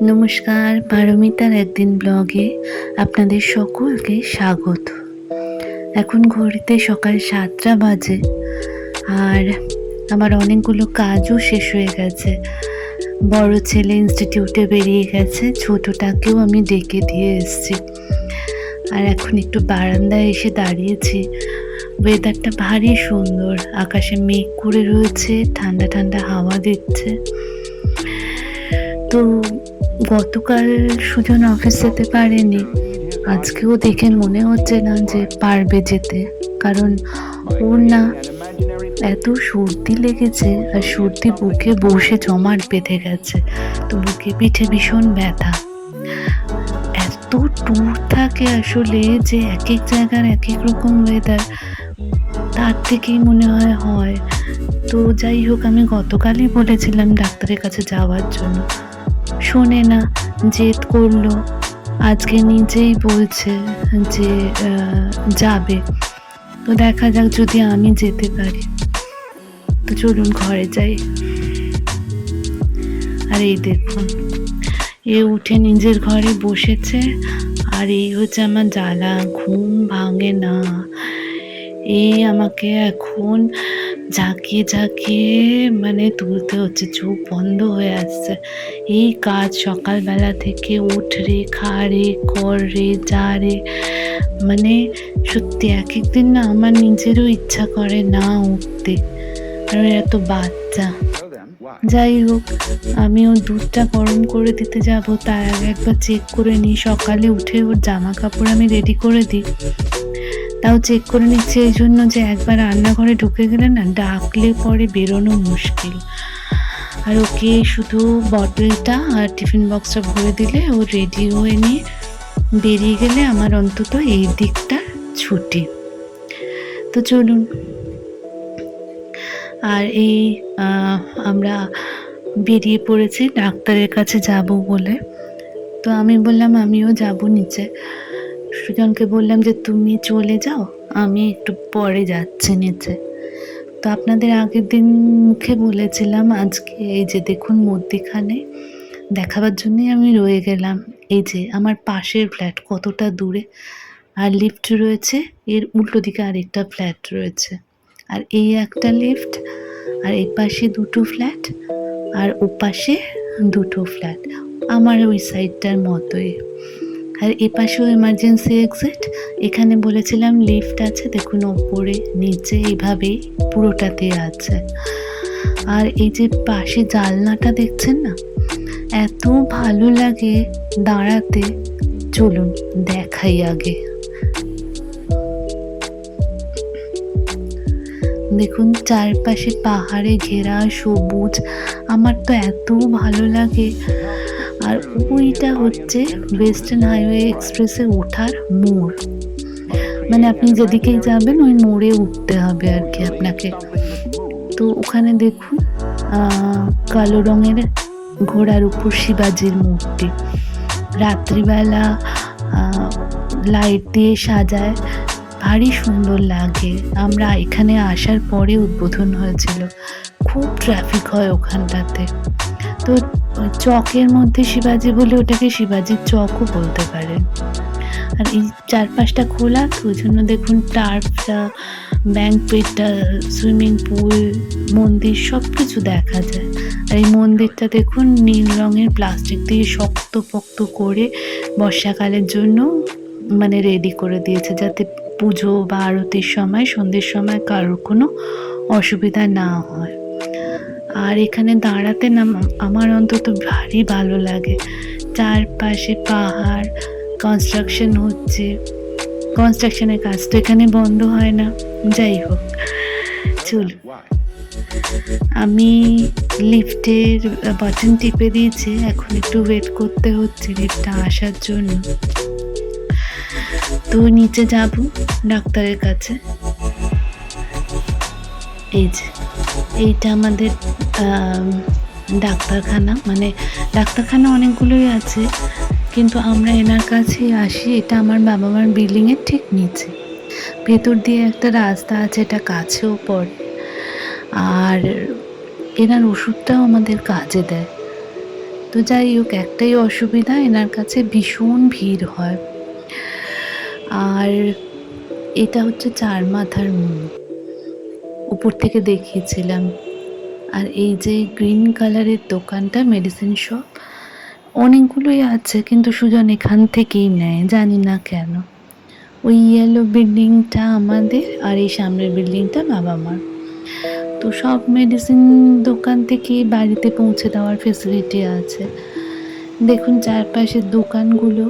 নমস্কার, পারমিতার একদিন ব্লগে আপনাদের সকলকে স্বাগত। এখন ঘড়িতে সকাল ৭টা বাজে আর আমার অনেকগুলো কাজও শেষ হয়ে গেছে। বড় ছেলে ইনস্টিটিউটে বেরিয়ে গেছে, ছোটটাকেও আমি ডেকে দিয়ে এসেছি। আর এখন একটু বারান্দায় এসে দাঁড়িয়েছি। ওয়েদারটা ভারী সুন্দর, আকাশে মেঘ করে রয়েছে, ঠান্ডা ঠান্ডা হাওয়া দিচ্ছে। তো গতকাল সুজন অফিস যেতে পারেনি, আজকেও দেখে মনে হচ্ছে না যে পারবে যেতে, কারণ ওর না এত সর্দি লেগেছে আর সর্দি বুকে বসে জমাট বেঁধে গেছে। তো বুকে পিঠে ভীষণ ব্যথা। এত ট্যুর থাকে আসলে যে এক এক জায়গার এক এক রকম ওয়েদার, তার থেকেই মনে হয়। তো যাই হোক, আমি গতকালই বলেছিলাম ডাক্তারের কাছে যাওয়ার জন্য, শোনে না, জেদ করলো। আজকে নিজেই বলছে যে যাবে। তো দেখা যাক যদি আমি যেতে পারি। তো চলুন ঘরে যাই। আর এই দেখুন, এ উঠে নিজের ঘরে বসেছে, আর এই হচ্ছে আমার জ্বালা, ঘুম ভাঙে না। এই আমাকে এখন ঝাঁকিয়ে ঝাঁকিয়ে মানে তুলতে হচ্ছে, চোখ বন্ধ হয়ে আসছে। এই কাজ সকালবেলা থেকে উঠ রে, খা রে, কর রে, যা রে, মানে সত্যি এক একদিন না আমার নিজেরও ইচ্ছা করে না উঠতে, কারণ এত বাচ্চা। যাই হোক, আমিও দুধটা গরম করে দিতে যাব, তার আগে একবার চেক করে নিই। সকালে উঠে ওর জামা কাপড় আমি রেডি করে দিই, তাও চেক করে নিচ্ছে এই জন্য যে একবার রান্নাঘরে ঢুকে গেলে না ডাকলে পরে বেরোনো মুশকিল। আর ওকে শুধু বটলটা আর টিফিন বক্সটা ভরে দিলে ও রেডি হয়ে নিয়ে বেরিয়ে গেলে আমার অন্তত এই দিকটা ছুটি। তো চলুন। আর এই আমরা বেরিয়ে পড়েছি ডাক্তারের কাছে যাব বলে। তো আমি বললাম আমিও যাব নিচে। সুজনকে বললাম যে তুমি চলে যাও, আমি একটু পরে যাচ্ছি নিচে। তো আপনাদের আগের দিন মুখে বলেছিলাম, আজকে এই যে দেখুন মধ্যিখানে দেখাবার জন্যই আমি রয়ে গেলাম। এই যে আমার পাশের ফ্ল্যাট কতটা দূরে, আর লিফট রয়েছে, এর উল্টো দিকে আরেকটা ফ্ল্যাট রয়েছে, আর এই একটা লিফট, আর এই পাশে দুটো ফ্ল্যাট, আর ওপাশে দুটো ফ্ল্যাট, আমার ওই সাইডটার মতোই। আর এ পাশেও এমার্জেন্সি এক্সিট। এখানে বলেছিলাম লিফট আছে, দেখুন ওপরে নিচে এইভাবেই পুরোটাতে আছে। আর এই যে পাশে জানলাটা দেখছেন না, এত ভালো লাগে দাঁড়াতে। চলুন দেখাই আগে। দেখুন চারপাশে পাহাড়ে ঘেরা, সবুজ, আমার তো এত ভালো লাগে। আর ওইটা হচ্ছে ওয়েস্টার্ন হাইওয়ে এক্সপ্রেসে ওঠার মোড়, মানে আপনি যেদিকেই যাবেন ওই মোড়ে উঠতে হবে আর কি আপনাকে। তো ওখানে দেখুন কালো রঙের ঘোড়ার উপর শিবাজির মূর্তি, রাত্রিবেলা লাইট দিয়ে সাজায়, ভারী সুন্দর লাগে। আমরা এখানে আসার পরে উদ্বোধন হয়েছিল, খুব ট্রাফিক হয় ওখানটাতে। তো চকের মধ্যে শিবাজি বলে ওটাকে শিবাজির চকও বলতে পারেন। আর এই চারপাশটা খোলা, তো ওই জন্য দেখুন টার্ফটা, ব্যাংকুয়েটটা, সুইমিং পুল, মন্দির সব কিছু দেখা যায়। আর এই মন্দিরটা দেখুন নীল রঙের প্লাস্টিক দিয়ে শক্ত পোক্ত করে বর্ষাকালের জন্য মানে রেডি করে দিয়েছে, যাতে পুজো বা আরতির সময় সন্ধ্যের সময় কারোর কোনো অসুবিধা না হয়। আর এখানে দাঁড়াতে না আমার অন্তত ভারী ভালো লাগে। চারপাশে পাহাড়, কনস্ট্রাকশন হচ্ছে, কনস্ট্রাকশনের কাজ তো এখানে বন্ধ হয় না। যাই হোক, চল, আমি লিফটের বাটন টিপে দিয়েছি, এখন একটু ওয়েট করতে হচ্ছে লিফটটা আসার জন্য। তো নিচে যাব ডাক্তারের কাছে। এই যে এইটা আমাদের ডাক্তারখানা, মানে ডাক্তারখানা অনেকগুলোই আছে, কিন্তু আমরা এনার কাছেই আসি। এটা আমার বাবা মার বিল্ডিংয়ের ঠিক নিচে, ভেতর দিয়ে একটা রাস্তা আছে, এটা কাছেও পড়ে। আর এনার ওষুধটাও আমাদের কাজে দেয়। তো যাই হোক, একটাই অসুবিধা, এনার কাছে ভীষণ ভিড় হয়। আর এটা হচ্ছে ৪ মাথার মোড়। উপর থেকে দেখিয়েছিলাম। আর এই যে গ্রিন কালারের দোকানটা মেডিসিন শপ, অনেকগুলোই আছে কিন্তু সুজন এখান থেকেই নেয়, জানি না কেন। ওই ইয়েলো বিল্ডিংটা আমাদের আর এই সামনের বিল্ডিংটা বাবা-মার। তো সব মেডিসিন দোকান থেকেই বাড়িতে পৌঁছে দেওয়ার ফেসিলিটি আছে। দেখুন চারপাশের দোকানগুলো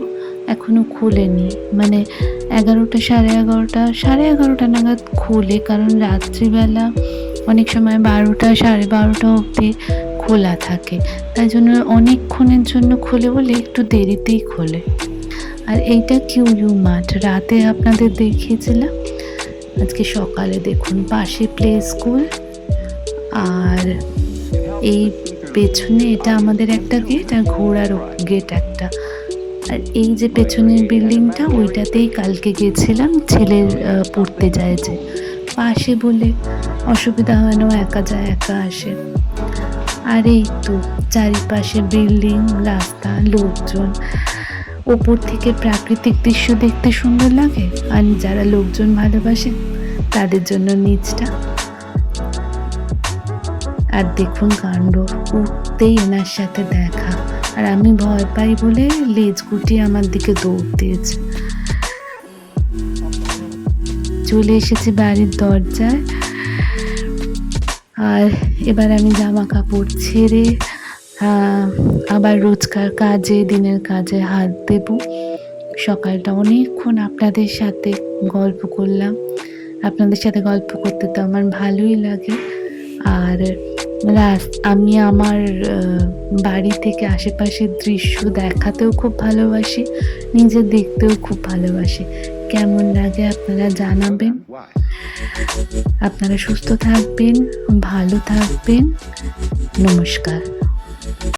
এখনো খোলেনি। মানে ১১টা, সাড়ে ১১টা নাগাদ খোলে, কারণ রাত্রিবেলা অনেক সময় ১২টা, ১২:৩০ অবধি খোলা থাকে। তাই জন্য অনেকক্ষণের জন্য খোলে বলে একটু দেরিতেই খোলে। আর এইটা কিউইউ মাঠ, রাতে আপনাদের দেখিয়েছিলাম। আজকে সকালে দেখুন পাশে প্লে স্কুল, আর এই পেছনে এটা আমাদের একটা গেট, আর ঘোড়ার গেট একটা। আর এই যে পেছনের বিল্ডিংটা, ওইটাতেই কালকে গেছিলাম, ছেলের পড়তে যায় যে। পাশে বলে অসুবিধা হয় না, ও একা যায় একা আসে। আর এই তো চারিপাশে বিল্ডিং, রাস্তা, লোকজন। ওপর থেকে প্রাকৃতিক দৃশ্য দেখতে সুন্দর লাগে, আর যারা লোকজন ভালোবাসে তাদের জন্য নিচটা। আর দেখুন কাণ্ড, উঠতেই এনার সাথে দেখা, আর আমি ভয় পাই বলে লেজ গুটিয়ে আমার দিকে দৌড় দিয়েছে। চলে এসেছি বাড়ির দরজায়। আর এবার আমি জামা কাপড় ছেড়ে আবার রোজকার কাজে, দিনের কাজে হাত দেব। সকালটা অনেকক্ষণ আপনাদের সাথে গল্প করলাম। আপনাদের সাথে গল্প করতে তো আমার ভালোই লাগে। আর আমি আমার বাড়ি থেকে আশেপাশের দৃশ্য দেখাতেও খুব ভালোবাসি, নিজে দেখতেও খুব ভালোবাসি। কেমন লাগে আপনারা জানাবেন। আপনারা সুস্থ থাকবেন, ভালো থাকবেন। নমস্কার।